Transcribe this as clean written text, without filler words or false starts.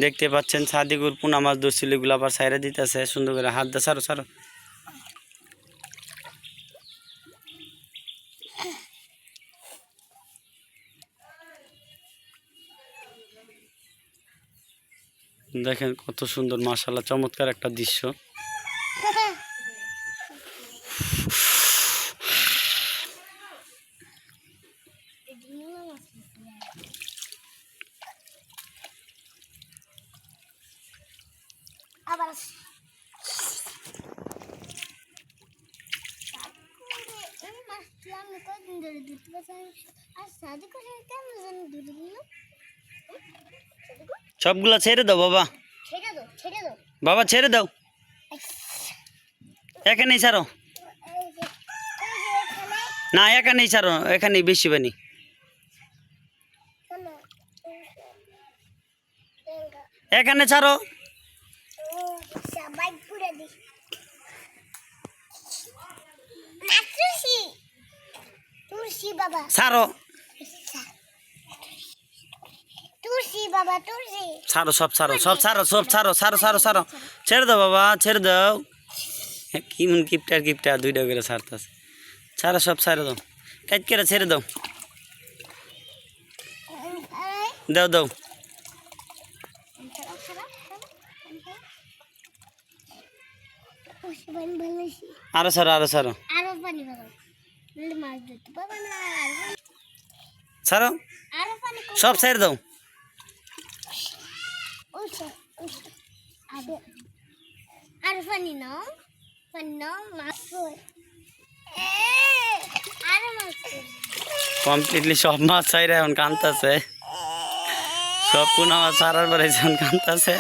দেখতে পাচ্ছেন সাদিকুর পোনা মাছ ধরছিল, এগুলো আবার সাইরা দিতেছে সুন্দর করে হাত দিয়ে। সারো সারো। দেখেন কত সুন্দর, মাশাআল্লাহ, চমৎকার একটা দৃশ্য। সবগুলা ছেড়ে দাও বাবা, বাবা ছেড়ে দাও, এখানেই ছাড়ো না, এখানেই ছাড়ো, এখানেই বেশি পানি। এখানে ছাড়ো, ছাড়ো ছাড়ো, সব ছাড়ো, সব ছাড়ো, সব ছাড়ো, ছাড়ো ছাড়ো ছাড়ো, ছেড়ে দাও বাবা, ছেড়ে দাও। কিমন কিপটার কিপটার দুইটা করে ছাড়তেছে, ছাড়ো, সব ছাড়ে দাও, কাজ করে ছেড়ে দাও, দাও দাও। আরো ছাড়ো, আরো ছাড়ো, ছাড়ো, সব ছেড়ে দাও। কমপ্লিটলি সব মাছ ছাইরা এখন কাঁদতেছে, সব পোনা মাছ ছাড়ার পরে এখন কাঁদতেছে।